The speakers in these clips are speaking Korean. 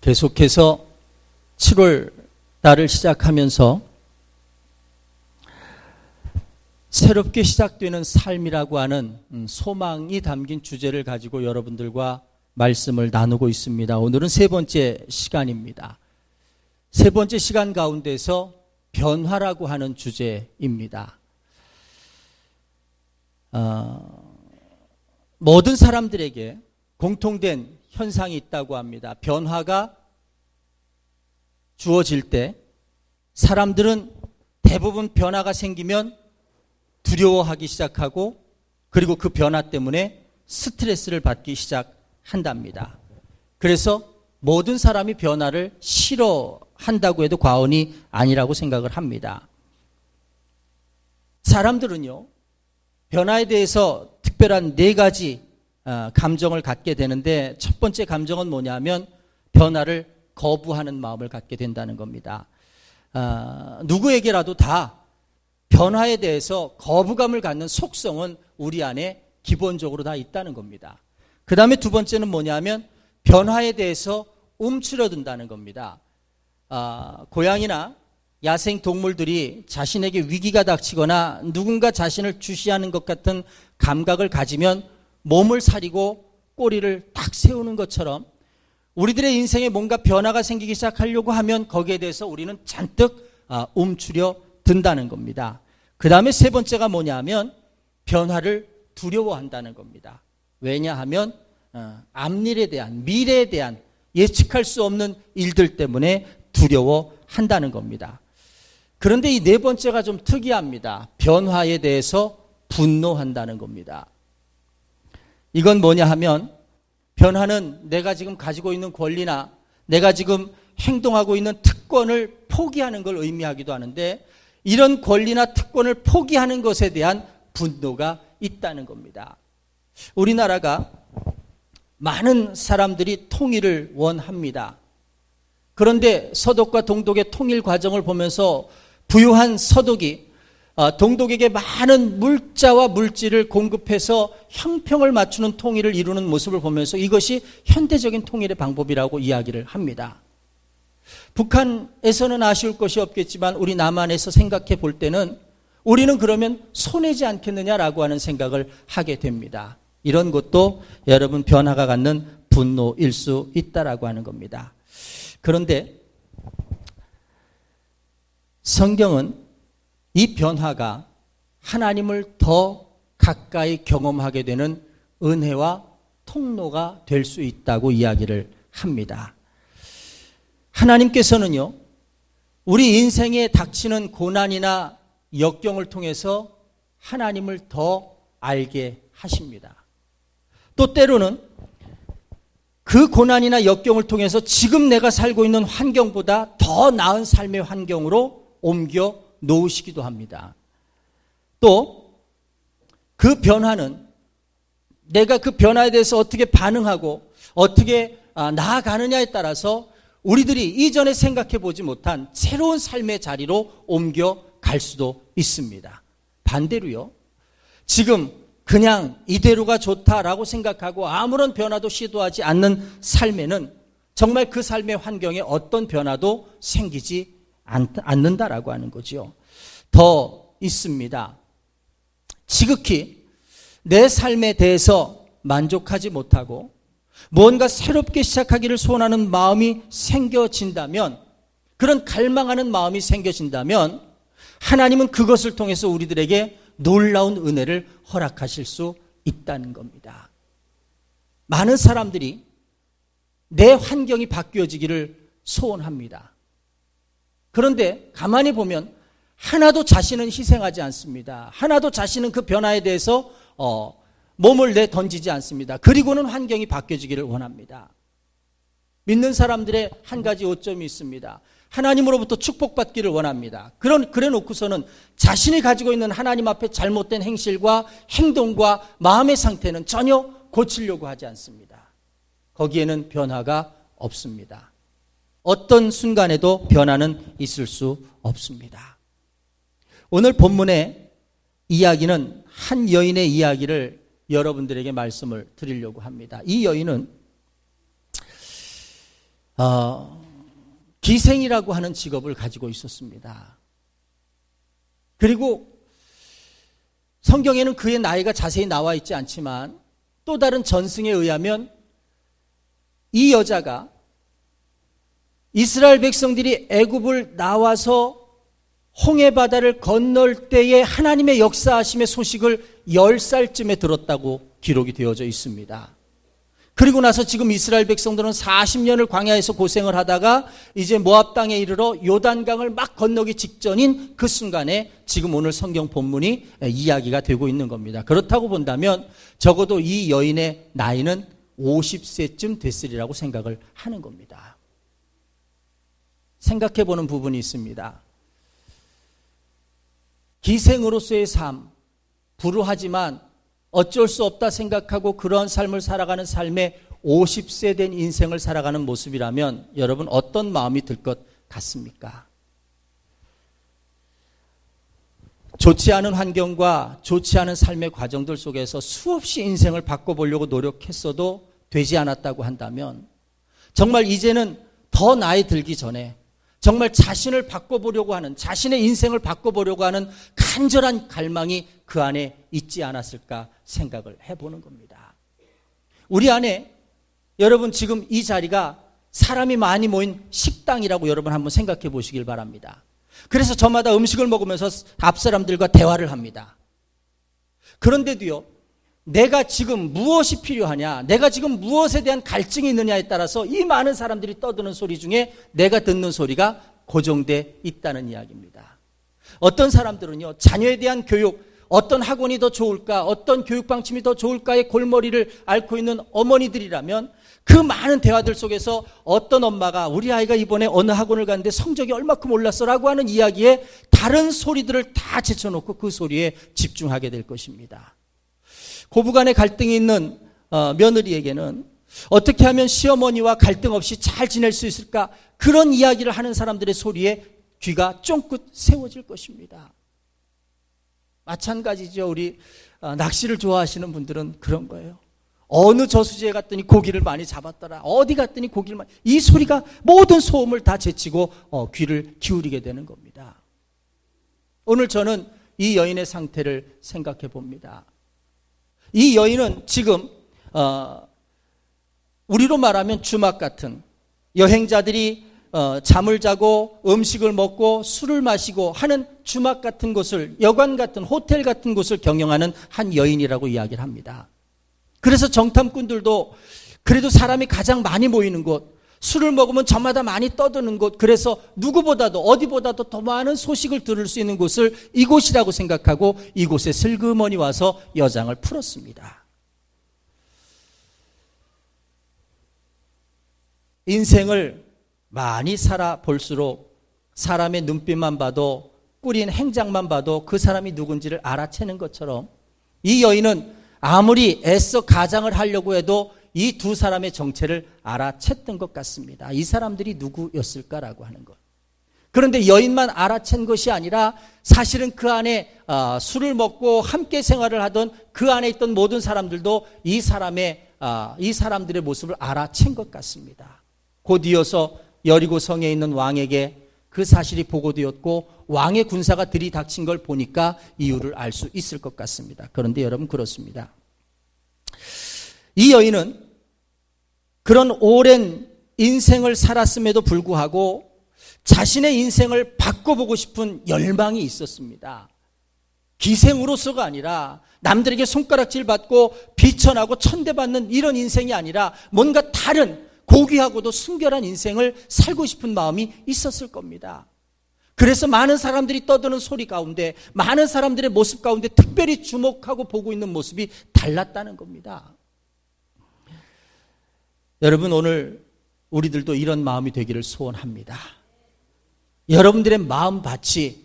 계속해서 7월 달을 시작하면서 새롭게 시작되는 삶이라고 하는 소망이 담긴 주제를 가지고 여러분들과 말씀을 나누고 있습니다. 오늘은 세 번째 시간입니다. 세 번째 시간 가운데서 변화라고 하는 주제입니다. 모든 사람들에게 공통된 현상이 있다고 합니다. 변화가 주어질 때 사람들은 대부분 변화가 생기면 두려워하기 시작하고 그리고 그 변화 때문에 스트레스를 받기 시작한답니다. 그래서 모든 사람이 변화를 싫어한다고 해도 과언이 아니라고 생각을 합니다. 사람들은요, 변화에 대해서 특별한 네 가지 감정을 갖게 되는데 첫 번째 감정은 뭐냐면 변화를 거부하는 마음을 갖게 된다는 겁니다. 누구에게라도 다 변화에 대해서 거부감을 갖는 속성은 우리 안에 기본적으로 다 있다는 겁니다. 그 다음에 두 번째는 뭐냐면 변화에 대해서 움츠러든다는 겁니다. 고양이나 야생 동물들이 자신에게 위기가 닥치거나 누군가 자신을 주시하는 것 같은 감각을 가지면 몸을 사리고 꼬리를 딱 세우는 것처럼 우리들의 인생에 뭔가 변화가 생기기 시작하려고 하면 거기에 대해서 우리는 잔뜩 움츠려 든다는 겁니다. 그 다음에 세 번째가 뭐냐면 변화를 두려워한다는 겁니다. 왜냐하면 앞일에 대한, 미래에 대한 예측할 수 없는 일들 때문에 두려워한다는 겁니다. 그런데 이 네 번째가 좀 특이합니다. 변화에 대해서 분노한다는 겁니다. 이건 뭐냐 하면 변화는 내가 지금 가지고 있는 권리나 내가 지금 행동하고 있는 특권을 포기하는 걸 의미하기도 하는데 이런 권리나 특권을 포기하는 것에 대한 분노가 있다는 겁니다. 우리나라가 많은 사람들이 통일을 원합니다. 그런데 서독과 동독의 통일 과정을 보면서 부유한 서독이 동독에게 많은 물자와 물질을 공급해서 형평을 맞추는 통일을 이루는 모습을 보면서 이것이 현대적인 통일의 방법이라고 이야기를 합니다. 북한에서는 아쉬울 것이 없겠지만 우리 남한에서 생각해 볼 때는 우리는 그러면 손해지 않겠느냐라고 하는 생각을 하게 됩니다. 이런 것도 여러분 변화가 갖는 분노일 수 있다라고 하는 겁니다. 그런데 성경은 이 변화가 하나님을 더 가까이 경험하게 되는 은혜와 통로가 될 수 있다고 이야기를 합니다. 하나님께서는요, 우리 인생에 닥치는 고난이나 역경을 통해서 하나님을 더 알게 하십니다. 또 때로는 그 고난이나 역경을 통해서 지금 내가 살고 있는 환경보다 더 나은 삶의 환경으로 옮겨 놓으시기도 합니다. 또 그 변화는 내가 그 변화에 대해서 어떻게 반응하고 어떻게 나아가느냐에 따라서 우리들이 이전에 생각해 보지 못한 새로운 삶의 자리로 옮겨갈 수도 있습니다. 반대로요, 지금 그냥 이대로가 좋다라고 생각하고 아무런 변화도 시도하지 않는 삶에는 정말 그 삶의 환경에 어떤 변화도 생기지 않는다라고 하는 거죠. 더 있습니다. 지극히 내 삶에 대해서 만족하지 못하고 뭔가 새롭게 시작하기를 소원하는 마음이 생겨진다면, 그런 갈망하는 마음이 생겨진다면 하나님은 그것을 통해서 우리들에게 놀라운 은혜를 허락하실 수 있다는 겁니다. 많은 사람들이 내 환경이 바뀌어지기를 소원합니다. 그런데 가만히 보면 하나도 자신은 희생하지 않습니다. 하나도 자신은 그 변화에 대해서 몸을 내던지지 않습니다. 그리고는 환경이 바뀌어지기를 원합니다. 믿는 사람들의 한 가지 오점이 있습니다. 하나님으로부터 축복받기를 원합니다. 그래 놓고서는 자신이 가지고 있는 하나님 앞에 잘못된 행실과 행동과 마음의 상태는 전혀 고치려고 하지 않습니다. 거기에는 변화가 없습니다. 어떤 순간에도 변화는 있을 수 없습니다. 오늘 본문의 이야기는 한 여인의 이야기를 여러분들에게 말씀을 드리려고 합니다. 이 여인은 기생이라고 하는 직업을 가지고 있었습니다. 그리고 성경에는 그의 나이가 자세히 나와 있지 않지만 또 다른 전승에 의하면 이 여자가 이스라엘 백성들이 애굽을 나와서 홍해바다를 건널 때에 하나님의 역사하심의 소식을 10살쯤에 들었다고 기록이 되어져 있습니다. 그리고 나서 지금 이스라엘 백성들은 40년을 광야에서 고생을 하다가 이제 모압 땅에 이르러 요단강을 막 건너기 직전인 그 순간에 지금 오늘 성경 본문이 이야기가 되고 있는 겁니다. 그렇다고 본다면 적어도 이 여인의 나이는 50세쯤 됐으리라고 생각을 하는 겁니다. 생각해 보는 부분이 있습니다. 기생으로서의 삶, 불우하지만 어쩔 수 없다 생각하고 그런 삶을 살아가는 삶에 50세 된 인생을 살아가는 모습이라면 여러분 어떤 마음이 들 것 같습니까? 좋지 않은 환경과 좋지 않은 삶의 과정들 속에서 수없이 인생을 바꿔보려고 노력했어도 되지 않았다고 한다면 정말 이제는 더 나이 들기 전에 정말 자신을 바꿔보려고 하는, 자신의 인생을 바꿔보려고 하는 간절한 갈망이 그 안에 있지 않았을까 생각을 해보는 겁니다. 우리 안에 여러분 지금 이 자리가 사람이 많이 모인 식당이라고 여러분 한번 생각해 보시길 바랍니다. 그래서 저마다 음식을 먹으면서 앞 사람들과 대화를 합니다. 그런데도요, 내가 지금 무엇이 필요하냐, 내가 지금 무엇에 대한 갈증이 있느냐에 따라서 이 많은 사람들이 떠드는 소리 중에 내가 듣는 소리가 고정돼 있다는 이야기입니다. 어떤 사람들은요, 자녀에 대한 교육, 어떤 학원이 더 좋을까, 어떤 교육 방침이 더 좋을까의 골머리를 앓고 있는 어머니들이라면 그 많은 대화들 속에서 어떤 엄마가 우리 아이가 이번에 어느 학원을 갔는데 성적이 얼마큼 올랐어라고 하는 이야기에 다른 소리들을 다 제쳐놓고 그 소리에 집중하게 될 것입니다. 고부간의 갈등이 있는 며느리에게는 어떻게 하면 시어머니와 갈등 없이 잘 지낼 수 있을까, 그런 이야기를 하는 사람들의 소리에 귀가 쫑긋 세워질 것입니다. 마찬가지죠. 우리 낚시를 좋아하시는 분들은 그런 거예요. 어느 저수지에 갔더니 고기를 많이 잡았더라, 어디 갔더니 고기를 많이, 이 소리가 모든 소음을 다 제치고 귀를 기울이게 되는 겁니다. 오늘 저는 이 여인의 상태를 생각해 봅니다. 이 여인은 지금 우리로 말하면 주막 같은, 여행자들이 잠을 자고 음식을 먹고 술을 마시고 하는 주막 같은 곳을, 여관 같은, 호텔 같은 곳을 경영하는 한 여인이라고 이야기를 합니다. 그래서 정탐꾼들도 그래도 사람이 가장 많이 모이는 곳, 술을 먹으면 저마다 많이 떠드는 곳, 그래서 누구보다도 어디보다도 더 많은 소식을 들을 수 있는 곳을 이곳이라고 생각하고 이곳에 슬그머니 와서 여장을 풀었습니다. 인생을 많이 살아볼수록 사람의 눈빛만 봐도, 꾸린 행장만 봐도 그 사람이 누군지를 알아채는 것처럼 이 여인은 아무리 애써 가장을 하려고 해도 이 두 사람의 정체를 알아챘던 것 같습니다. 이 사람들이 누구였을까라고 하는 것. 그런데 여인만 알아챈 것이 아니라 사실은 그 안에 술을 먹고 함께 생활을 하던 그 안에 있던 모든 사람들도 이 사람들의 모습을 알아챈 것 같습니다. 곧 이어서 여리고 성에 있는 왕에게 그 사실이 보고되었고 왕의 군사가 들이닥친 걸 보니까 이유를 알 수 있을 것 같습니다. 그런데 여러분, 그렇습니다. 이 여인은 그런 오랜 인생을 살았음에도 불구하고 자신의 인생을 바꿔보고 싶은 열망이 있었습니다. 기생으로서가 아니라 남들에게 손가락질 받고 비천하고 천대받는 이런 인생이 아니라 뭔가 다른 고귀하고도 순결한 인생을 살고 싶은 마음이 있었을 겁니다. 그래서 많은 사람들이 떠드는 소리 가운데, 많은 사람들의 모습 가운데 특별히 주목하고 보고 있는 모습이 달랐다는 겁니다. 여러분, 오늘 우리들도 이런 마음이 되기를 소원합니다. 여러분들의 마음밭이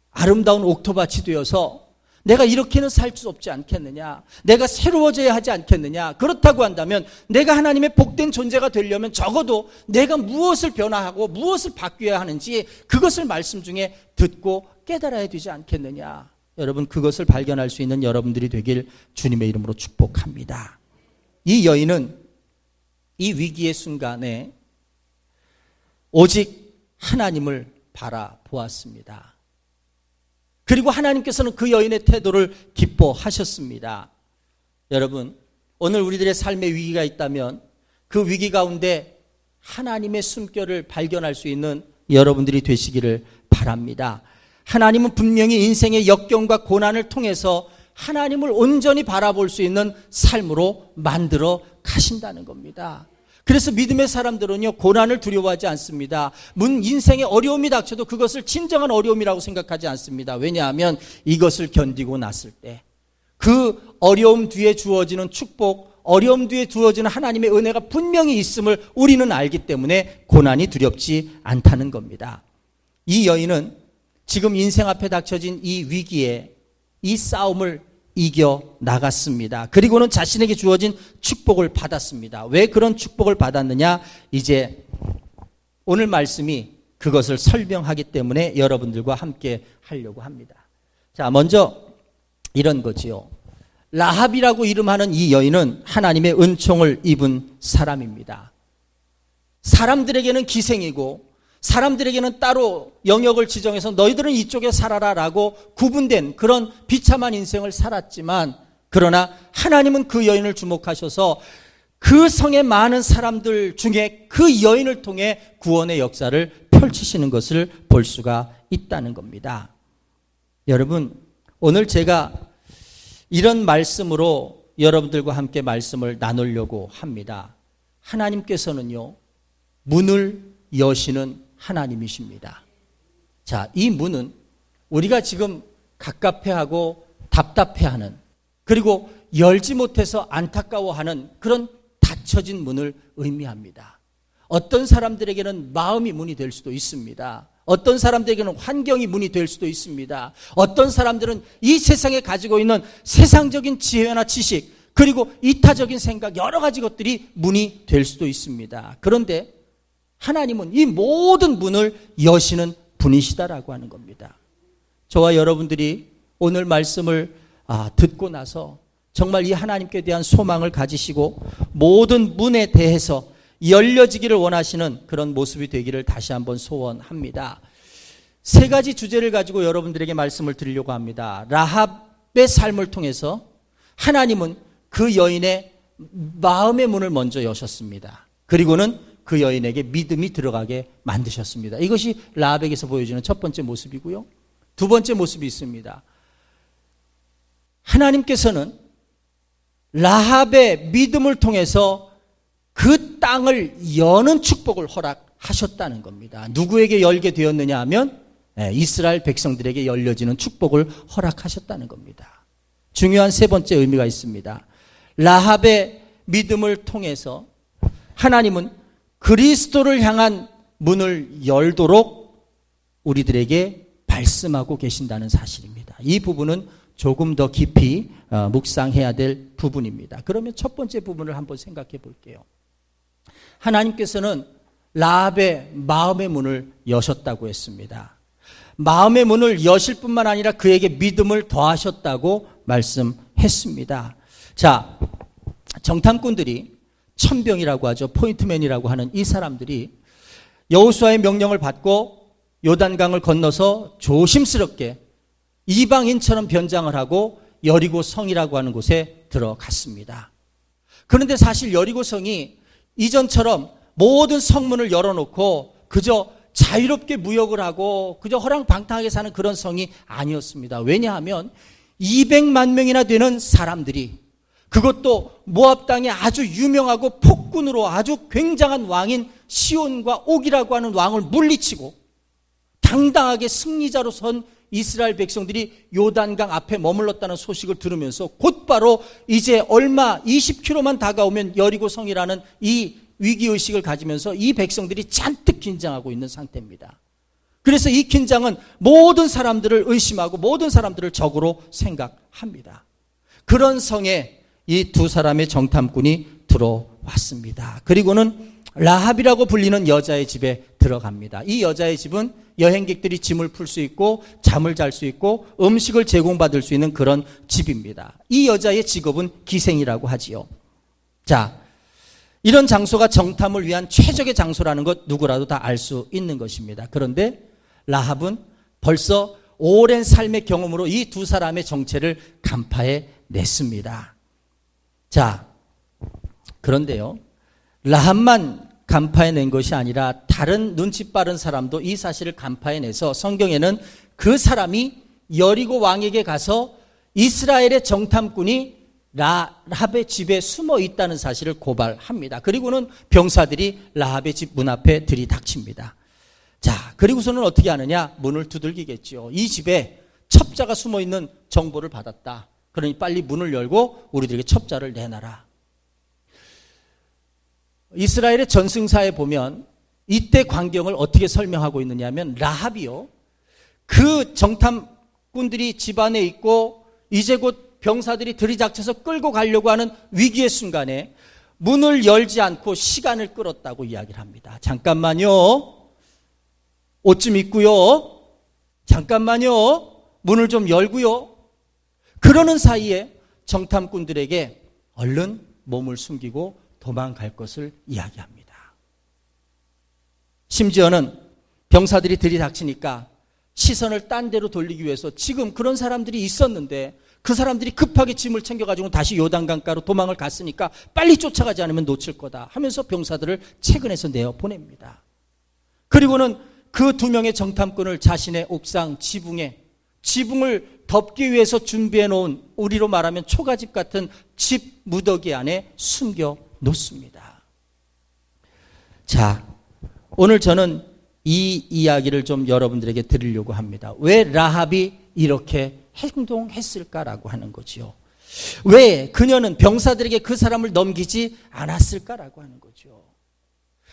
아름다운 옥토밭이 되어서 내가 이렇게는 살 수 없지 않겠느냐, 내가 새로워져야 하지 않겠느냐, 그렇다고 한다면 내가 하나님의 복된 존재가 되려면 적어도 내가 무엇을 변화하고 무엇을 바뀌어야 하는지 그것을 말씀 중에 듣고 깨달아야 되지 않겠느냐. 여러분, 그것을 발견할 수 있는 여러분들이 되길 주님의 이름으로 축복합니다. 이 여인은 이 위기의 순간에 오직 하나님을 바라보았습니다. 그리고 하나님께서는 그 여인의 태도를 기뻐하셨습니다. 여러분, 오늘 우리들의 삶에 위기가 있다면 그 위기 가운데 하나님의 숨결을 발견할 수 있는 여러분들이 되시기를 바랍니다. 하나님은 분명히 인생의 역경과 고난을 통해서 하나님을 온전히 바라볼 수 있는 삶으로 만들어 가신다는 겁니다. 그래서 믿음의 사람들은요, 고난을 두려워하지 않습니다. 인생에 어려움이 닥쳐도 그것을 진정한 어려움이라고 생각하지 않습니다. 왜냐하면 이것을 견디고 났을 때 그 어려움 뒤에 주어지는 축복, 어려움 뒤에 주어지는 하나님의 은혜가 분명히 있음을 우리는 알기 때문에 고난이 두렵지 않다는 겁니다. 이 여인은 지금 인생 앞에 닥쳐진 이 위기에 이 싸움을 이겨 나갔습니다. 그리고는 자신에게 주어진 축복을 받았습니다. 왜 그런 축복을 받았느냐? 이제 오늘 말씀이 그것을 설명하기 때문에 여러분들과 함께 하려고 합니다. 자, 먼저 이런 거지요. 라합이라고 이름하는 이 여인은 하나님의 은총을 입은 사람입니다. 사람들에게는 기생이고 사람들에게는 따로 영역을 지정해서 너희들은 이쪽에 살아라라고 구분된 그런 비참한 인생을 살았지만, 그러나 하나님은 그 여인을 주목하셔서 그 성의 많은 사람들 중에 그 여인을 통해 구원의 역사를 펼치시는 것을 볼 수가 있다는 겁니다. 여러분, 오늘 제가 이런 말씀으로 여러분들과 함께 말씀을 나누려고 합니다. 하나님께서는요, 문을 여시는 하나님이십니다. 자, 이 문은 우리가 지금 갑갑해하고 답답해하는, 그리고 열지 못해서 안타까워하는 그런 닫혀진 문을 의미합니다. 어떤 사람들에게는 마음이 문이 될 수도 있습니다. 어떤 사람들에게는 환경이 문이 될 수도 있습니다. 어떤 사람들은 이 세상에 가지고 있는 세상적인 지혜나 지식, 그리고 이타적인 생각, 여러 가지 것들이 문이 될 수도 있습니다. 그런데 하나님은 이 모든 문을 여시는 분이시다라고 하는 겁니다. 저와 여러분들이 오늘 말씀을 듣고 나서 정말 이 하나님께 대한 소망을 가지시고 모든 문에 대해서 열려지기를 원하시는 그런 모습이 되기를 다시 한번 소원합니다. 세 가지 주제를 가지고 여러분들에게 말씀을 드리려고 합니다. 라합의 삶을 통해서 하나님은 그 여인의 마음의 문을 먼저 여셨습니다. 그리고는 그 여인에게 믿음이 들어가게 만드셨습니다. 이것이 라합에게서 보여주는 첫 번째 모습이고요. 두 번째 모습이 있습니다. 하나님께서는 라합의 믿음을 통해서 그 땅을 여는 축복을 허락하셨다는 겁니다. 누구에게 열게 되었느냐 하면 이스라엘 백성들에게 열려지는 축복을 허락하셨다는 겁니다. 중요한 세 번째 의미가 있습니다. 라합의 믿음을 통해서 하나님은 그리스도를 향한 문을 열도록 우리들에게 말씀하고 계신다는 사실입니다. 이 부분은 조금 더 깊이 묵상해야 될 부분입니다. 그러면 첫 번째 부분을 한번 생각해 볼게요. 하나님께서는 라합의 마음의 문을 여셨다고 했습니다. 마음의 문을 여실 뿐만 아니라 그에게 믿음을 더하셨다고 말씀했습니다. 자, 정탐꾼들이 천병이라고 하죠. 포인트맨이라고 하는 이 사람들이 여호수아의 명령을 받고 요단강을 건너서 조심스럽게 이방인처럼 변장을 하고 여리고 성이라고 하는 곳에 들어갔습니다. 그런데 사실 여리고 성이 이전처럼 모든 성문을 열어놓고 그저 자유롭게 무역을 하고 그저 허랑방탕하게 사는 그런 성이 아니었습니다. 왜냐하면 200만 명이나 되는 사람들이, 그것도 모압 땅에 아주 유명하고 폭군으로 아주 굉장한 왕인 시온과 옥이라고 하는 왕을 물리치고 당당하게 승리자로 선 이스라엘 백성들이 요단강 앞에 머물렀다는 소식을 들으면서 곧바로 이제 얼마 20km만 다가오면 여리고 성이라는 이 위기의식을 가지면서 이 백성들이 잔뜩 긴장하고 있는 상태입니다. 그래서 이 긴장은 모든 사람들을 의심하고 모든 사람들을 적으로 생각합니다. 그런 성에 이 두 사람의 정탐꾼이 들어왔습니다. 그리고는 라합이라고 불리는 여자의 집에 들어갑니다. 이 여자의 집은 여행객들이 짐을 풀 수 있고 잠을 잘 수 있고 음식을 제공받을 수 있는 그런 집입니다. 이 여자의 직업은 기생이라고 하지요. 자, 이런 장소가 정탐을 위한 최적의 장소라는 것 누구라도 다 알 수 있는 것입니다. 그런데 라합은 벌써 오랜 삶의 경험으로 이 두 사람의 정체를 간파해 냈습니다. 자, 그런데요, 라합만 간파해낸 것이 아니라 다른 눈치 빠른 사람도 이 사실을 간파해내서 성경에는 그 사람이 여리고 왕에게 가서 이스라엘의 정탐꾼이 라합의 집에 숨어 있다는 사실을 고발합니다. 그리고는 병사들이 라합의 집 문 앞에 들이닥칩니다. 자, 그리고서는 어떻게 하느냐? 문을 두들기겠죠. 이 집에 첩자가 숨어 있는 정보를 받았다. 그러니 빨리 문을 열고 우리들에게 첩자를 내놔라. 이스라엘의 전승사에 보면 이때 광경을 어떻게 설명하고 있느냐면, 라합이요, 그 정탐꾼들이 집 안에 있고 이제 곧 병사들이 들이닥쳐서 끌고 가려고 하는 위기의 순간에 문을 열지 않고 시간을 끌었다고 이야기를 합니다. 잠깐만요, 옷 좀 입고요, 잠깐만요, 문을 좀 열고요. 그러는 사이에 정탐꾼들에게 얼른 몸을 숨기고 도망갈 것을 이야기합니다. 심지어는 병사들이 들이닥치니까 시선을 딴 데로 돌리기 위해서 지금 그런 사람들이 있었는데 그 사람들이 급하게 짐을 챙겨가지고 다시 요단강가로 도망을 갔으니까 빨리 쫓아가지 않으면 놓칠 거다 하면서 병사들을 채근에서 내어 보냅니다. 그리고는 그 두 명의 정탐꾼을 자신의 옥상 지붕을 덮기 위해서 준비해 놓은, 우리로 말하면 초가집 같은 집 무더기 안에 숨겨 놓습니다. 자, 오늘 저는 이 이야기를 좀 여러분들에게 드리려고 합니다. 왜 라합이 이렇게 행동했을까라고 하는 거죠. 왜 그녀는 병사들에게 그 사람을 넘기지 않았을까라고 하는 거죠.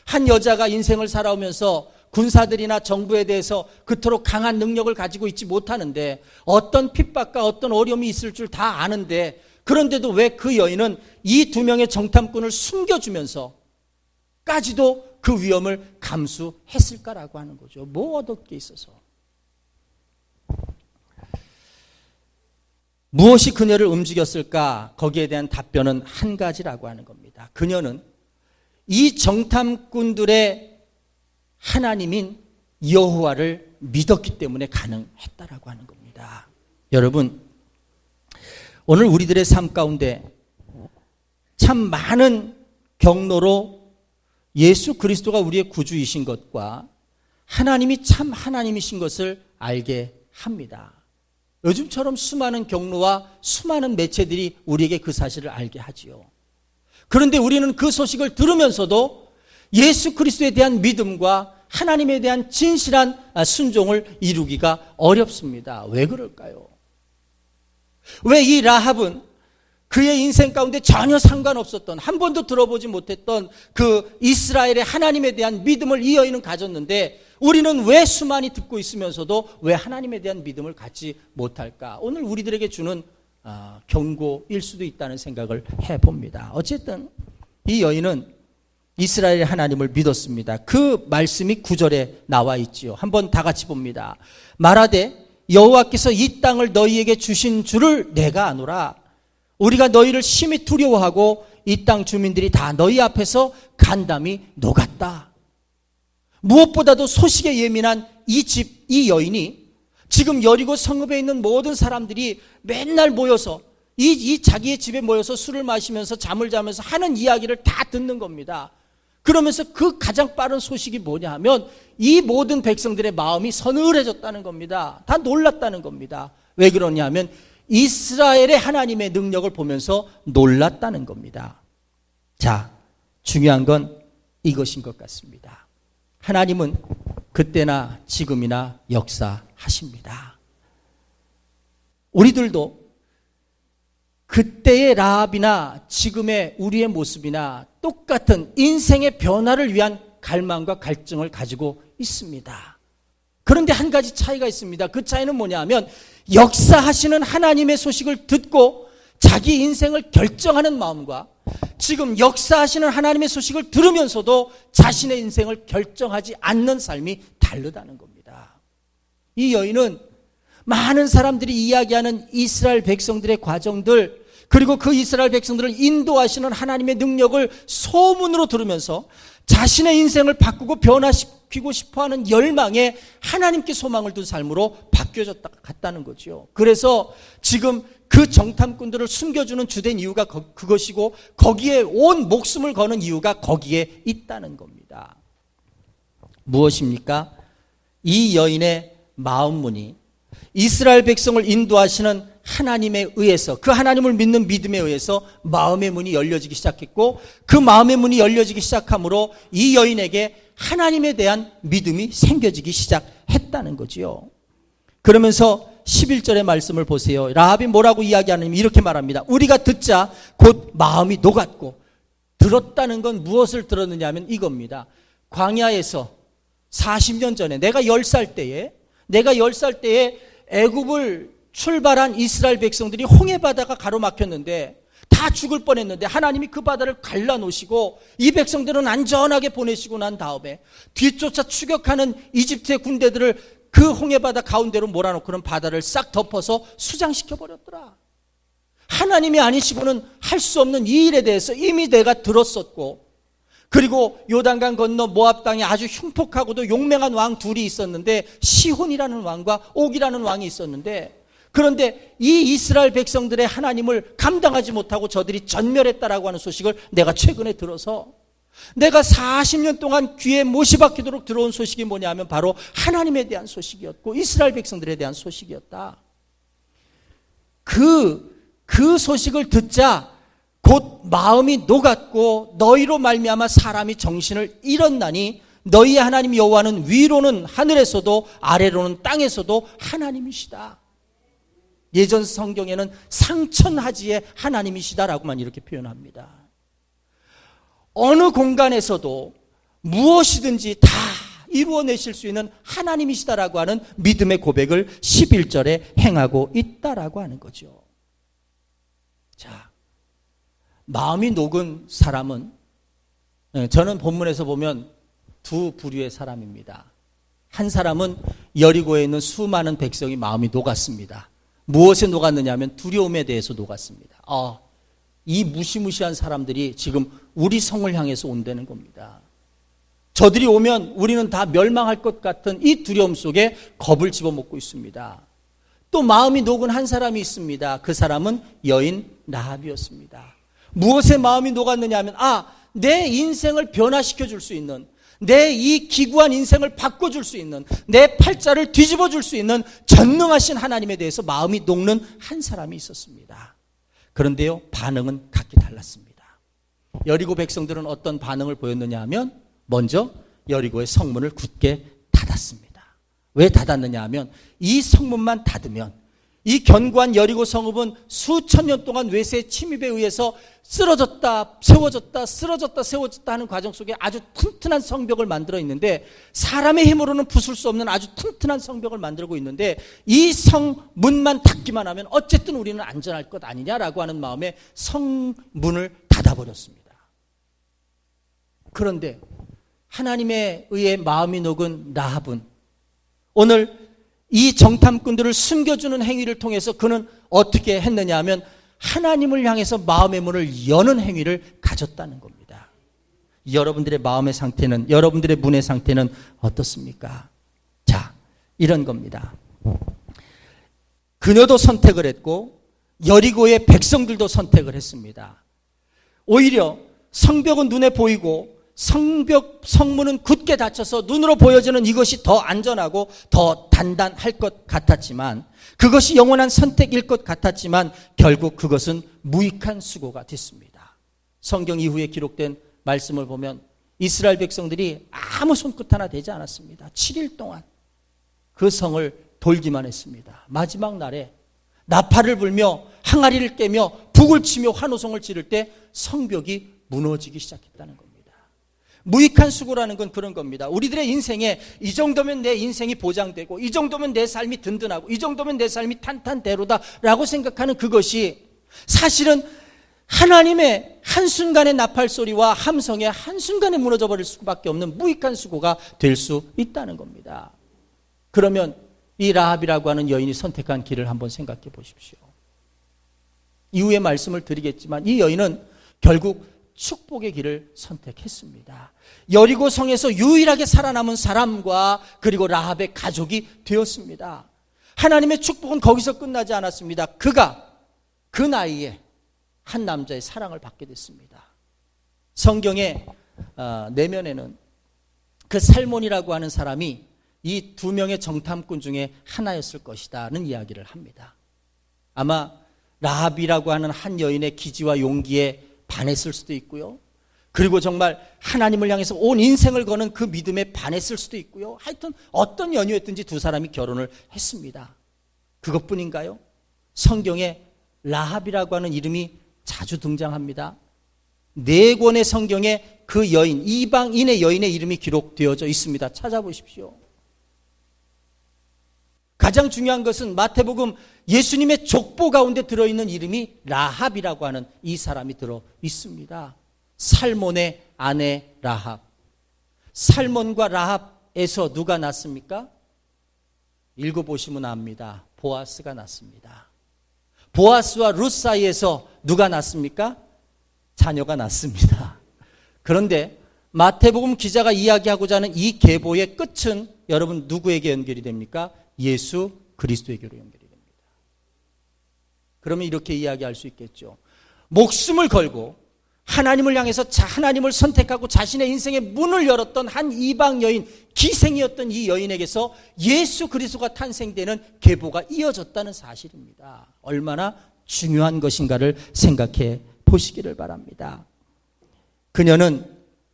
한 여자가 인생을 살아오면서 군사들이나 정부에 대해서 그토록 강한 능력을 가지고 있지 못하는데 어떤 핍박과 어떤 어려움이 있을 줄 다 아는데, 그런데도 왜 그 여인은 이 두 명의 정탐꾼을 숨겨주면서까지도 그 위험을 감수했을까라고 하는 거죠. 뭐 얻을 게 있어서. 무엇이 그녀를 움직였을까? 거기에 대한 답변은 한 가지라고 하는 겁니다. 그녀는 이 정탐꾼들의 하나님인 여호와를 믿었기 때문에 가능했다라고 하는 겁니다. 여러분, 오늘 우리들의 삶 가운데 참 많은 경로로 예수 그리스도가 우리의 구주이신 것과 하나님이 참 하나님이신 것을 알게 합니다. 요즘처럼 수많은 경로와 수많은 매체들이 우리에게 그 사실을 알게 하지요. 그런데 우리는 그 소식을 들으면서도 예수 그리스도에 대한 믿음과 하나님에 대한 진실한 순종을 이루기가 어렵습니다. 왜 그럴까요? 왜 이 라합은 그의 인생 가운데 전혀 상관없었던, 한 번도 들어보지 못했던 그 이스라엘의 하나님에 대한 믿음을 이 여인은 가졌는데 우리는 왜 수많이 듣고 있으면서도 왜 하나님에 대한 믿음을 갖지 못할까? 오늘 우리들에게 주는 경고일 수도 있다는 생각을 해봅니다. 어쨌든 이 여인은 이스라엘의 하나님을 믿었습니다. 그 말씀이 9절에 나와 있지요. 한번 다 같이 봅니다. 말하되 여호와께서 이 땅을 너희에게 주신 줄을 내가 아노라. 우리가 너희를 심히 두려워하고 이 땅 주민들이 다 너희 앞에서 간담이 녹았다. 무엇보다도 소식에 예민한 이 여인이 지금 여리고 성읍에 있는 모든 사람들이 맨날 모여서 이 자기의 집에 모여서 술을 마시면서 잠을 자면서 하는 이야기를 다 듣는 겁니다. 그러면서 그 가장 빠른 소식이 뭐냐 하면 이 모든 백성들의 마음이 서늘해졌다는 겁니다. 다 놀랐다는 겁니다. 왜 그러냐 하면 이스라엘의 하나님의 능력을 보면서 놀랐다는 겁니다. 자, 중요한 건 이것인 것 같습니다. 하나님은 그때나 지금이나 역사하십니다. 우리들도 그때의 라합이나 지금의 우리의 모습이나 똑같은 인생의 변화를 위한 갈망과 갈증을 가지고 있습니다. 그런데 한 가지 차이가 있습니다. 그 차이는 뭐냐 하면 역사하시는 하나님의 소식을 듣고 자기 인생을 결정하는 마음과 지금 역사하시는 하나님의 소식을 들으면서도 자신의 인생을 결정하지 않는 삶이 다르다는 겁니다. 이 여인은 많은 사람들이 이야기하는 이스라엘 백성들의 과정들, 그리고 그 이스라엘 백성들을 인도하시는 하나님의 능력을 소문으로 들으면서 자신의 인생을 바꾸고 변화시키고 싶어하는 열망에 하나님께 소망을 둔 삶으로 바뀌어졌다 갔다는 거죠. 그래서 지금 그 정탐꾼들을 숨겨주는 주된 이유가 그것이고 거기에 온 목숨을 거는 이유가 거기에 있다는 겁니다. 무엇입니까? 이 여인의 마음문이 이스라엘 백성을 인도하시는 하나님에 의해서, 그 하나님을 믿는 믿음에 의해서 마음의 문이 열려지기 시작했고, 그 마음의 문이 열려지기 시작함으로 이 여인에게 하나님에 대한 믿음이 생겨지기 시작했다는 거지요. 그러면서 11절의 말씀을 보세요. 라합이 뭐라고 이야기하느냐면 이렇게 말합니다. 우리가 듣자 곧 마음이 녹았고, 들었다는 건 무엇을 들었느냐 하면 이겁니다. 광야에서 40년 전에 내가 10살 때에 애굽을 출발한 이스라엘 백성들이 홍해 바다가 가로막혔는데 다 죽을 뻔했는데 하나님이 그 바다를 갈라놓으시고 이 백성들은 안전하게 보내시고 난 다음에 뒤쫓아 추격하는 이집트의 군대들을 그 홍해 바다 가운데로 몰아놓고는 바다를 싹 덮어서 수장시켜 버렸더라. 하나님이 아니시고는 할 수 없는 이 일에 대해서 이미 내가 들었었고, 그리고 요단강 건너 모압 땅에 아주 흉폭하고도 용맹한 왕 둘이 있었는데 시혼이라는 왕과 옥이라는 왕이 있었는데, 그런데 이 이스라엘 백성들의 하나님을 감당하지 못하고 저들이 전멸했다라고 하는 소식을 내가 최근에 들어서 내가 40년 동안 귀에 못이 박히도록 들어온 소식이 뭐냐면 바로 하나님에 대한 소식이었고 이스라엘 백성들에 대한 소식이었다. 그 소식을 듣자 곧 마음이 녹았고 너희로 말미암아 사람이 정신을 잃었나니 너희의 하나님 여호와는 위로는 하늘에서도 아래로는 땅에서도 하나님이시다. 예전 성경에는 상천하지의 하나님이시다라고만 이렇게 표현합니다. 어느 공간에서도 무엇이든지 다 이루어내실 수 있는 하나님이시다라고 하는 믿음의 고백을 11절에 행하고 있다라고 하는 거죠. 자, 마음이 녹은 사람은, 저는 본문에서 보면 두 부류의 사람입니다. 한 사람은 여리고에 있는 수많은 백성이 마음이 녹았습니다. 무엇에 녹았느냐 하면 두려움에 대해서 녹았습니다. 이 무시무시한 사람들이 지금 우리 성을 향해서 온다는 겁니다. 저들이 오면 우리는 다 멸망할 것 같은 이 두려움 속에 겁을 집어먹고 있습니다. 또 마음이 녹은 한 사람이 있습니다. 그 사람은 여인 라합이었습니다. 무엇에 마음이 녹았느냐 하면 내 인생을 변화시켜 줄 수 있는, 내 이 기구한 인생을 바꿔줄 수 있는, 내 팔자를 뒤집어 줄 수 있는 전능하신 하나님에 대해서 마음이 녹는 한 사람이 있었습니다. 그런데요, 반응은 각기 달랐습니다. 여리고 백성들은 어떤 반응을 보였느냐 하면 먼저 여리고의 성문을 굳게 닫았습니다. 왜 닫았느냐 하면 이 성문만 닫으면 이 견고한 여리고 성읍은 수천 년 동안 외세의 침입에 의해서 쓰러졌다 세워졌다 쓰러졌다 세워졌다 하는 과정 속에 아주 튼튼한 성벽을 만들어 있는데, 사람의 힘으로는 부술 수 없는 아주 튼튼한 성벽을 만들고 있는데 이 성문만 닫기만 하면 어쨌든 우리는 안전할 것 아니냐라고 하는 마음에 성문을 닫아버렸습니다. 그런데 하나님에 의해 마음이 녹은 라합은 오늘 이 정탐꾼들을 숨겨주는 행위를 통해서 그는 어떻게 했느냐 하면 하나님을 향해서 마음의 문을 여는 행위를 가졌다는 겁니다. 여러분들의 마음의 상태는, 여러분들의 문의 상태는 어떻습니까? 자, 이런 겁니다. 그녀도 선택을 했고 여리고의 백성들도 선택을 했습니다. 오히려 성벽은 눈에 보이고 성문은 굳게 닫혀서 눈으로 보여지는 이것이 더 안전하고 더 단단할 것 같았지만, 그것이 영원한 선택일 것 같았지만 결국 그것은 무익한 수고가 됐습니다. 성경 이후에 기록된 말씀을 보면 이스라엘 백성들이 아무 손끝 하나 대지 않았습니다. 7일 동안 그 성을 돌기만 했습니다. 마지막 날에 나팔을 불며 항아리를 깨며 북을 치며 환호성을 지를 때 성벽이 무너지기 시작했다는 겁니다. 무익한 수고라는 건 그런 겁니다. 우리들의 인생에 이 정도면 내 인생이 보장되고, 이 정도면 내 삶이 든든하고, 이 정도면 내 삶이 탄탄대로다라고 생각하는 그것이 사실은 하나님의 한순간의 나팔 소리와 함성에 한순간에 무너져버릴 수밖에 없는 무익한 수고가 될 수 있다는 겁니다. 그러면 이 라합이라고 하는 여인이 선택한 길을 한번 생각해 보십시오. 이후에 말씀을 드리겠지만 이 여인은 결국 축복의 길을 선택했습니다. 여리고 성에서 유일하게 살아남은 사람과 그리고 라합의 가족이 되었습니다. 하나님의 축복은 거기서 끝나지 않았습니다. 그가 그 나이에 한 남자의 사랑을 받게 됐습니다. 성경의 내면에는 그 살몬이라고 하는 사람이 이 두 명의 정탐꾼 중에 하나였을 것이다는 이야기를 합니다. 아마 라합이라고 하는 한 여인의 기지와 용기에 반했을 수도 있고요. 그리고 정말 하나님을 향해서 온 인생을 거는 그 믿음에 반했을 수도 있고요. 하여튼 어떤 연유였든지 두 사람이 결혼을 했습니다. 그것뿐인가요? 성경에 라합이라고 하는 이름이 자주 등장합니다. 4권의 성경에 그 여인, 이방인의 여인의 이름이 기록되어져 있습니다. 찾아보십시오. 가장 중요한 것은 마태복음 예수님의 족보 가운데 들어있는 이름이 라합이라고 하는 이 사람이 들어 있습니다. 살몬의 아내 라합. 살몬과 라합에서 누가 났습니까? 읽어보시면 압니다. 보아스가 났습니다. 보아스와 룻 사이에서 누가 났습니까? 자녀가 났습니다. 그런데 마태복음 기자가 이야기하고자 하는 이 계보의 끝은 여러분 누구에게 연결이 됩니까? 예수 그리스도에게로 연결이 됩니다. 그러면 이렇게 이야기할 수 있겠죠. 목숨을 걸고 하나님을 향해서 하나님을 선택하고 자신의 인생의 문을 열었던 한 이방 여인, 기생이었던 이 여인에게서 예수 그리스도가 탄생되는 계보가 이어졌다는 사실입니다. 얼마나 중요한 것인가를 생각해 보시기를 바랍니다. 그녀는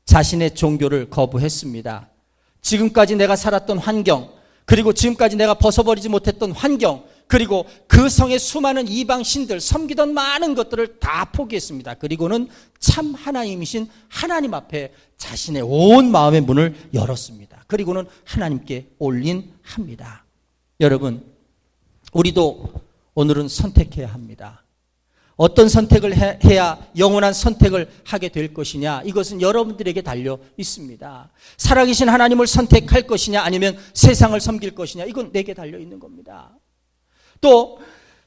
자신의 종교를 거부했습니다. 지금까지 내가 살았던 환경, 그리고 지금까지 내가 벗어버리지 못했던 환경, 그리고 그 성의 수많은 이방 신들, 섬기던 많은 것들을 다 포기했습니다. 그리고는 참 하나님이신 하나님 앞에 자신의 온 마음의 문을 열었습니다. 그리고는 하나님께 올인합니다. 여러분, 우리도 오늘은 선택해야 합니다. 어떤 선택을 해야 영원한 선택을 하게 될 것이냐, 이것은 여러분들에게 달려 있습니다. 살아계신 하나님을 선택할 것이냐, 아니면 세상을 섬길 것이냐, 이건 내게 달려 있는 겁니다. 또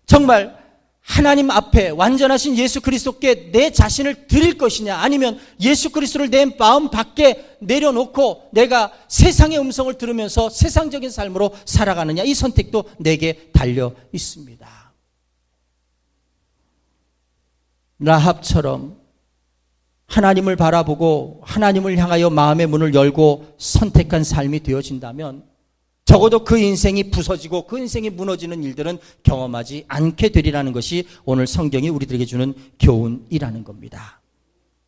정말 하나님 앞에 완전하신 예수 그리스도께 내 자신을 드릴 것이냐, 아니면 예수 그리스도를 내 마음 밖에 내려놓고 내가 세상의 음성을 들으면서 세상적인 삶으로 살아가느냐, 이 선택도 내게 달려 있습니다. 라합처럼 하나님을 바라보고 하나님을 향하여 마음의 문을 열고 선택한 삶이 되어진다면 적어도 그 인생이 부서지고 그 인생이 무너지는 일들은 경험하지 않게 되리라는 것이 오늘 성경이 우리들에게 주는 교훈이라는 겁니다.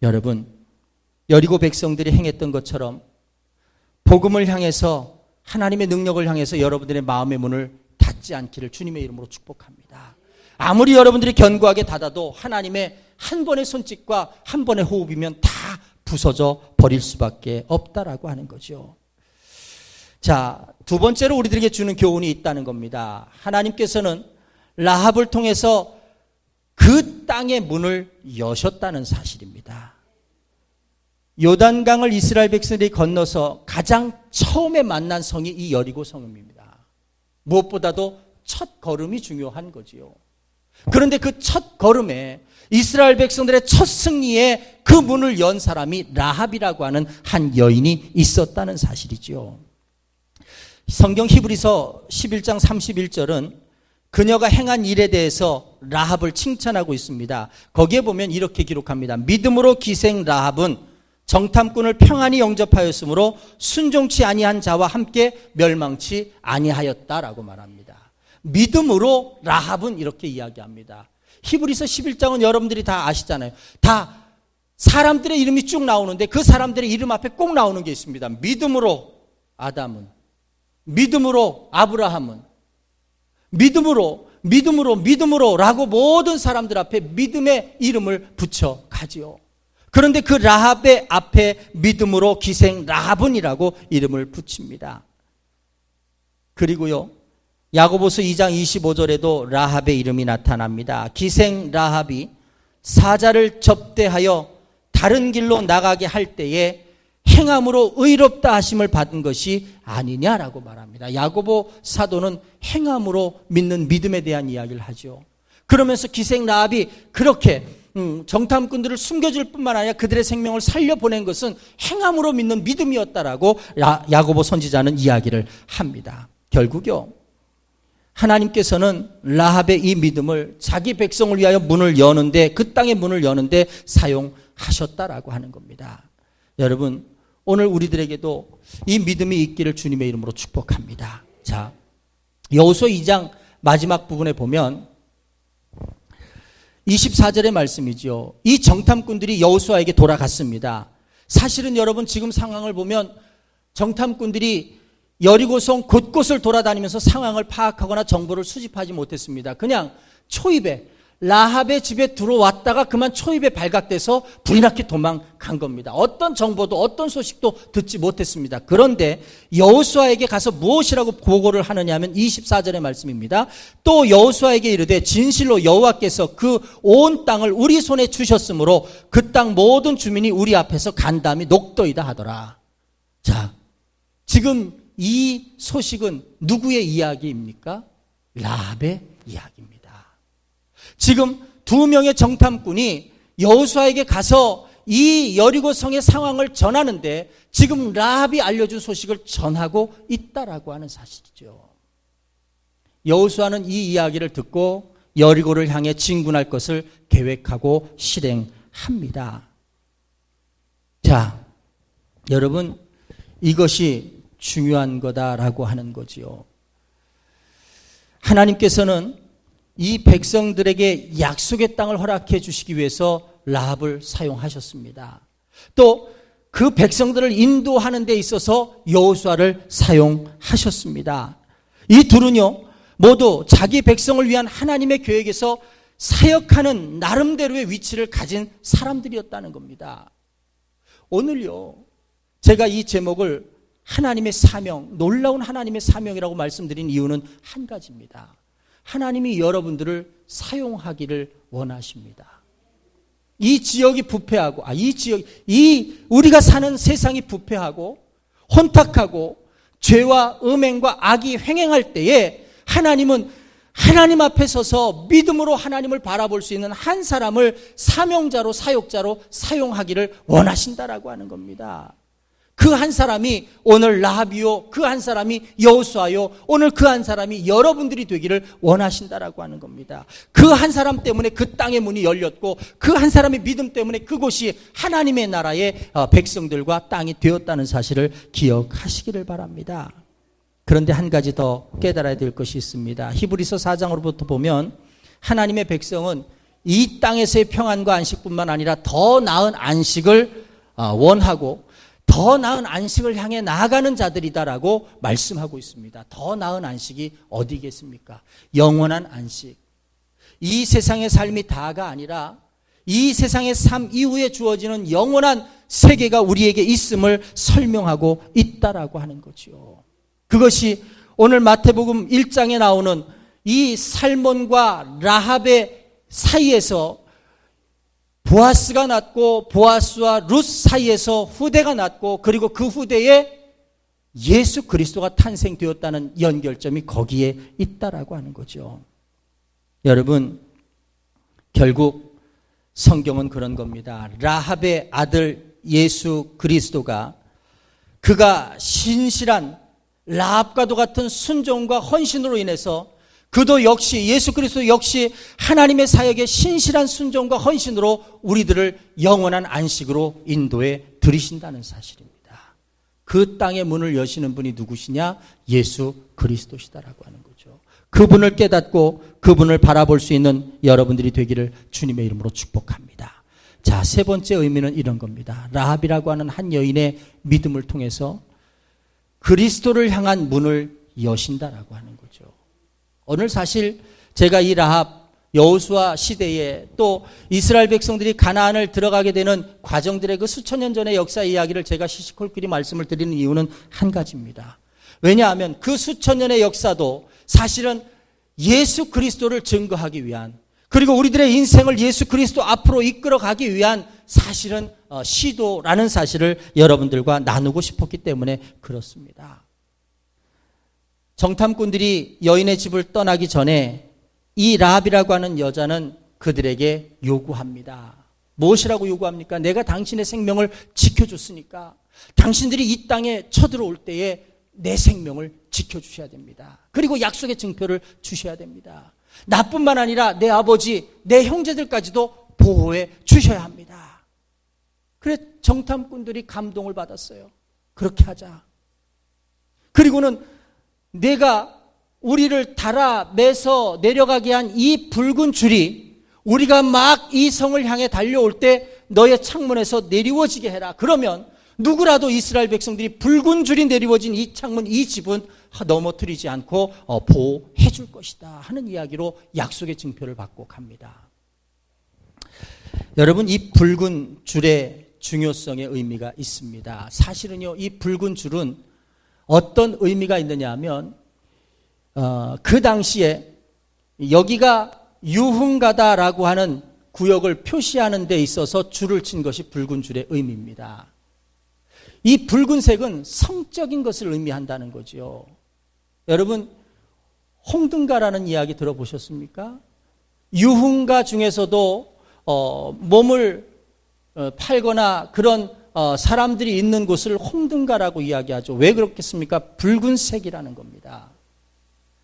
여러분, 여리고 백성들이 행했던 것처럼 복음을 향해서, 하나님의 능력을 향해서 여러분들의 마음의 문을 닫지 않기를 주님의 이름으로 축복합니다. 아무리 여러분들이 견고하게 닫아도 하나님의 한 번의 손짓과 한 번의 호흡이면 다 부서져 버릴 수밖에 없다라고 하는 거죠. 자, 두 번째로 우리들에게 주는 교훈이 있다는 겁니다. 하나님께서는 라합을 통해서 그 땅의 문을 여셨다는 사실입니다. 요단강을 이스라엘 백성들이 건너서 가장 처음에 만난 성이 이 여리고 성읍입니다. 무엇보다도 첫 걸음이 중요한 거지요. 그런데 그 첫 걸음에 이스라엘 백성들의 첫 승리에 그 문을 연 사람이 라합이라고 하는 한 여인이 있었다는 사실이죠. 성경 히브리서 11장 31절은 그녀가 행한 일에 대해서 라합을 칭찬하고 있습니다. 거기에 보면 이렇게 기록합니다. 믿음으로 기생 라합은 정탐꾼을 평안히 영접하였으므로 순종치 아니한 자와 함께 멸망치 아니하였다라고 말합니다. 믿음으로 라합은 이렇게 이야기합니다. 히브리서 11장은 여러분들이 다 아시잖아요. 다 사람들의 이름이 쭉 나오는데 그 사람들의 이름 앞에 꼭 나오는 게 있습니다. 믿음으로 아담은, 믿음으로 아브라함은, 믿음으로 라고 모든 사람들 앞에 믿음의 이름을 붙여 가지요. 그런데 그 라합의 앞에 믿음으로 기생 라합은이라고 이름을 붙입니다. 그리고요, 야고보서 2장 25절에도 라합의 이름이 나타납니다. 기생 라합이 사자를 접대하여 다른 길로 나가게 할 때에 행함으로 의롭다 하심을 받은 것이 아니냐라고 말합니다. 야고보 사도는 행함으로 믿는 믿음에 대한 이야기를 하죠. 그러면서 기생 라합이 그렇게 정탐꾼들을 숨겨줄 뿐만 아니라 그들의 생명을 살려보낸 것은 행함으로 믿는 믿음이었다라고 야고보 선지자는 이야기를 합니다. 결국요, 하나님께서는 라합의 이 믿음을 자기 백성을 위하여 문을 여는데, 그 땅의 문을 여는데 사용하셨다라고 하는 겁니다. 여러분, 오늘 우리들에게도 이 믿음이 있기를 주님의 이름으로 축복합니다. 자, 여호수아 2장 마지막 부분에 보면 24절의 말씀이죠. 이 정탐꾼들이 여호수아에게 돌아갔습니다. 사실은 여러분, 지금 상황을 보면 정탐꾼들이 여리고성 곳곳을 돌아다니면서 상황을 파악하거나 정보를 수집하지 못했습니다. 그냥 초입에 라합의 집에 들어왔다가 그만 초입에 발각돼서 불이 나게 도망간 겁니다. 어떤 정보도 어떤 소식도 듣지 못했습니다. 그런데 여호수아에게 가서 무엇이라고 보고를 하느냐 하면 24절의 말씀입니다. 또 여호수아에게 이르되 진실로 여호와께서 그 온 땅을 우리 손에 주셨으므로 그 땅 모든 주민이 우리 앞에서 간담이 녹더이다 하더라. 자, 지금 이 소식은 누구의 이야기입니까? 라합의 이야기입니다. 지금 두 명의 정탐꾼이 여호수아에게 가서 이 여리고성의 상황을 전하는데 지금 라합이 알려준 소식을 전하고 있다라고 하는 사실이죠. 여호수아는 이 이야기를 듣고 여리고를 향해 진군할 것을 계획하고 실행합니다. 자, 여러분, 이것이 중요한 거다라고 하는 거지요. 하나님께서는 이 백성들에게 약속의 땅을 허락해 주시기 위해서 라합을 사용하셨습니다. 또 그 백성들을 인도하는 데 있어서 여호수아를 사용하셨습니다. 이 둘은요, 모두 자기 백성을 위한 하나님의 계획에서 사역하는 나름대로의 위치를 가진 사람들이었다는 겁니다. 오늘요, 제가 이 제목을 하나님의 사명, 놀라운 하나님의 사명이라고 말씀드린 이유는 한 가지입니다. 하나님이 여러분들을 사용하기를 원하십니다. 이 지역이 부패하고, 우리가 사는 세상이 부패하고 혼탁하고 죄와 음행과 악이 횡행할 때에 하나님은 하나님 앞에 서서 믿음으로 하나님을 바라볼 수 있는 한 사람을 사명자로, 사역자로 사용하기를 원하신다라고 하는 겁니다. 그 한 사람이 오늘 라합이요, 그 한 사람이 여호수아요, 오늘 그 한 사람이 여러분들이 되기를 원하신다라고 하는 겁니다. 그 한 사람 때문에 그 땅의 문이 열렸고, 그 한 사람의 믿음 때문에 그곳이 하나님의 나라의 백성들과 땅이 되었다는 사실을 기억하시기를 바랍니다. 그런데 한 가지 더 깨달아야 될 것이 있습니다. 히브리서 4장으로부터 보면 하나님의 백성은 이 땅에서의 평안과 안식뿐만 아니라 더 나은 안식을 원하고 더 나은 안식을 향해 나아가는 자들이다라고 말씀하고 있습니다. 더 나은 안식이 어디겠습니까? 영원한 안식. 이 세상의 삶이 다가 아니라 이 세상의 삶 이후에 주어지는 영원한 세계가 우리에게 있음을 설명하고 있다라고 하는 거죠. 그것이 오늘 마태복음 1장에 나오는 이 살몬과 라합의 사이에서 보아스가 났고, 보아스와 룻 사이에서 후대가 났고, 그리고 그 후대에 예수 그리스도가 탄생되었다는 연결점이 거기에 있다라고 하는 거죠. 여러분, 결국 성경은 그런 겁니다. 라합의 아들 예수 그리스도가, 그가 신실한 라합과도 같은 순종과 헌신으로 인해서 그도 역시, 예수 그리스도 역시 하나님의 사역에 신실한 순종과 헌신으로 우리들을 영원한 안식으로 인도해 들이신다는 사실입니다. 그 땅의 문을 여시는 분이 누구시냐? 예수 그리스도시다라고 하는 거죠. 그분을 깨닫고 그분을 바라볼 수 있는 여러분들이 되기를 주님의 이름으로 축복합니다. 자, 세 번째 의미는 이런 겁니다. 라합이라고 하는 한 여인의 믿음을 통해서 그리스도를 향한 문을 여신다라고 하는 거죠. 오늘 사실 제가 이 라합, 여호수아 시대에 또 이스라엘 백성들이 가나안을 들어가게 되는 과정들의 그 수천 년 전의 역사 이야기를 제가 시시콜끼리 말씀을 드리는 이유는 한 가지입니다. 왜냐하면 그 수천 년의 역사도 사실은 예수 그리스도를 증거하기 위한, 그리고 우리들의 인생을 예수 그리스도 앞으로 이끌어가기 위한 사실은 시도라는 사실을 여러분들과 나누고 싶었기 때문에 그렇습니다. 정탐꾼들이 여인의 집을 떠나기 전에 이 라합이라고 하는 여자는 그들에게 요구합니다. 무엇이라고 요구합니까? 내가 당신의 생명을 지켜줬으니까 당신들이 이 땅에 쳐들어올 때에 내 생명을 지켜주셔야 됩니다. 그리고 약속의 증표를 주셔야 됩니다. 나뿐만 아니라 내 아버지, 내 형제들까지도 보호해 주셔야 합니다. 그래 정탐꾼들이 감동을 받았어요. 그렇게 하자. 그리고는 내가 우리를 달아 매서 내려가게 한 이 붉은 줄이 우리가 막 이 성을 향해 달려올 때 너의 창문에서 내리워지게 해라. 그러면 누구라도 이스라엘 백성들이 붉은 줄이 내리워진 이 창문, 이 집은 넘어뜨리지 않고 보호해 줄 것이다 하는 이야기로 약속의 증표를 받고 갑니다. 여러분, 이 붉은 줄의 중요성의 의미가 있습니다. 사실은요, 이 붉은 줄은 어떤 의미가 있느냐 하면 그 당시에 여기가 유흥가다라고 하는 구역을 표시하는 데 있어서 줄을 친 것이 붉은 줄의 의미입니다. 이 붉은색은 성적인 것을 의미한다는 거죠. 여러분, 홍등가라는 이야기 들어보셨습니까? 유흥가 중에서도 몸을 팔거나 그런 사람들이 있는 곳을 홍등가라고 이야기하죠. 왜 그렇겠습니까? 붉은색이라는 겁니다.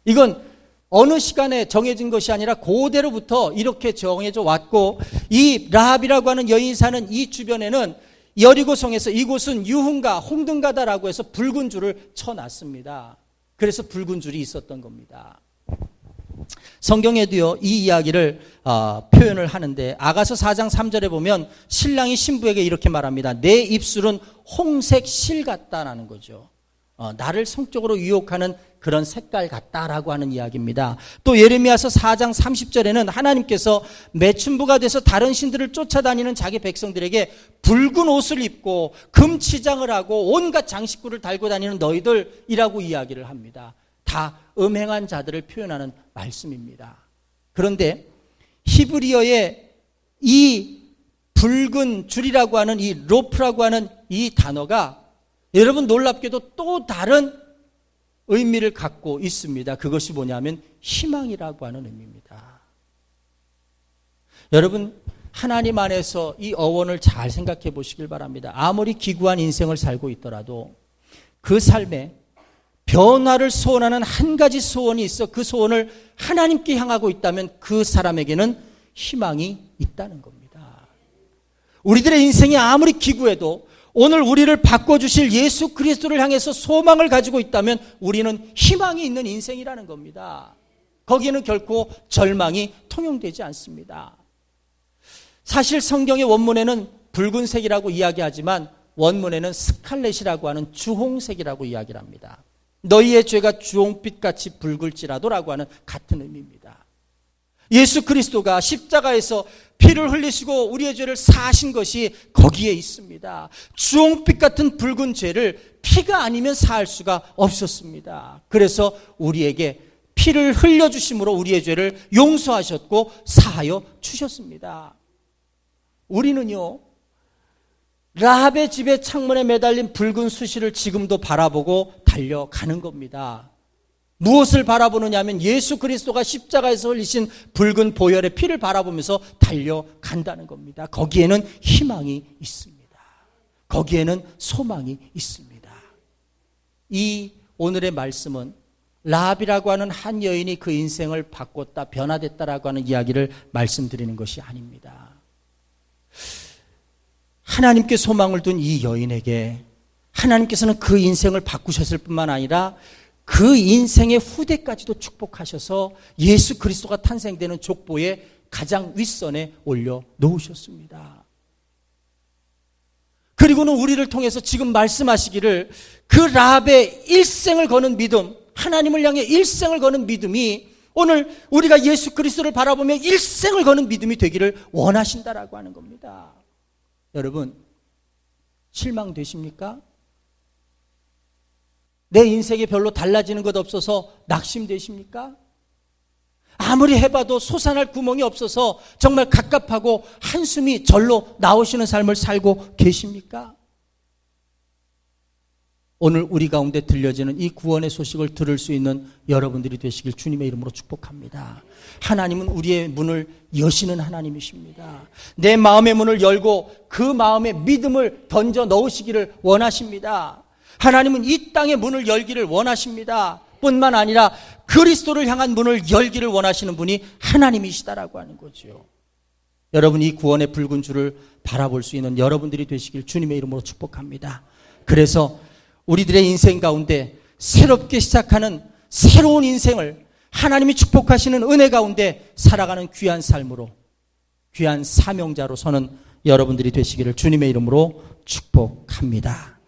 이건 어느 시간에 정해진 것이 아니라 그대로부터 이렇게 정해져 왔고, 이 라합이라고 하는 여인이 사는 이 주변에는 여리고성에서 이곳은 유흥가, 홍등가다라고 해서 붉은 줄을 쳐놨습니다. 그래서 붉은 줄이 있었던 겁니다. 성경에도요, 이 이야기를 표현을 하는데 아가서 4장 3절에 보면 신랑이 신부에게 이렇게 말합니다. 내 입술은 홍색 실 같다라는 거죠. 나를 성적으로 유혹하는 그런 색깔 같다라고 하는 이야기입니다. 또 예레미야서 4장 30절에는 하나님께서 매춘부가 돼서 다른 신들을 쫓아다니는 자기 백성들에게 붉은 옷을 입고 금치장을 하고 온갖 장식구를 달고 다니는 너희들이라고 이야기를 합니다. 다 음행한 자들을 표현하는 말씀입니다. 그런데 히브리어의 이 붉은 줄이라고 하는 이 로프라고 하는 이 단어가 여러분 놀랍게도 또 다른 의미를 갖고 있습니다. 그것이 뭐냐면 희망이라고 하는 의미입니다. 여러분, 하나님 안에서 이 어원을 잘 생각해 보시길 바랍니다. 아무리 기구한 인생을 살고 있더라도 그 삶에 변화를 소원하는 한 가지 소원이 있어 그 소원을 하나님께 향하고 있다면 그 사람에게는 희망이 있다는 겁니다. 우리들의 인생이 아무리 기구해도 오늘 우리를 바꿔주실 예수 그리스도를 향해서 소망을 가지고 있다면 우리는 희망이 있는 인생이라는 겁니다. 거기에는 결코 절망이 통용되지 않습니다. 사실 성경의 원문에는 붉은색이라고 이야기하지만 원문에는 스칼렛이라고 하는 주홍색이라고 이야기를 합니다. 너희의 죄가 주홍빛같이 붉을지라도라고 하는 같은 의미입니다. 예수 그리스도가 십자가에서 피를 흘리시고 우리의 죄를 사하신 것이 거기에 있습니다. 주홍빛 같은 붉은 죄를 피가 아니면 사할 수가 없었습니다. 그래서 우리에게 피를 흘려주심으로 우리의 죄를 용서하셨고 사하여 주셨습니다. 우리는요, 라합의 집의 창문에 매달린 붉은 수시를 지금도 바라보고 달려가는 겁니다. 무엇을 바라보느냐 하면 예수 그리스도가 십자가에서 흘리신 붉은 보혈의 피를 바라보면서 달려간다는 겁니다. 거기에는 희망이 있습니다. 거기에는 소망이 있습니다. 이 오늘의 말씀은 라합이라고 하는 한 여인이 그 인생을 바꿨다, 변화됐다라고 하는 이야기를 말씀드리는 것이 아닙니다. 하나님께 소망을 둔 이 여인에게 하나님께서는 그 인생을 바꾸셨을 뿐만 아니라 그 인생의 후대까지도 축복하셔서 예수 그리스도가 탄생되는 족보의 가장 윗선에 올려놓으셨습니다. 그리고는 우리를 통해서 지금 말씀하시기를 그 라합의 일생을 거는 믿음, 하나님을 향해 일생을 거는 믿음이 오늘 우리가 예수 그리스도를 바라보며 일생을 거는 믿음이 되기를 원하신다라고 하는 겁니다. 여러분, 실망되십니까? 내 인생에 별로 달라지는 것 없어서 낙심되십니까? 아무리 해봐도 솟아날 구멍이 없어서 정말 갑갑하고 한숨이 절로 나오시는 삶을 살고 계십니까? 오늘 우리 가운데 들려지는 이 구원의 소식을 들을 수 있는 여러분들이 되시길 주님의 이름으로 축복합니다. 하나님은 우리의 문을 여시는 하나님이십니다. 내 마음의 문을 열고 그 마음에 믿음을 던져 넣으시기를 원하십니다. 하나님은 이 땅의 문을 열기를 원하십니다. 뿐만 아니라 그리스도를 향한 문을 열기를 원하시는 분이 하나님이시다라고 하는 거죠. 여러분, 이 구원의 붉은 줄을 바라볼 수 있는 여러분들이 되시길 주님의 이름으로 축복합니다. 그래서 우리들의 인생 가운데 새롭게 시작하는 새로운 인생을 하나님이 축복하시는 은혜 가운데 살아가는 귀한 삶으로, 귀한 사명자로 서는 여러분들이 되시기를 주님의 이름으로 축복합니다.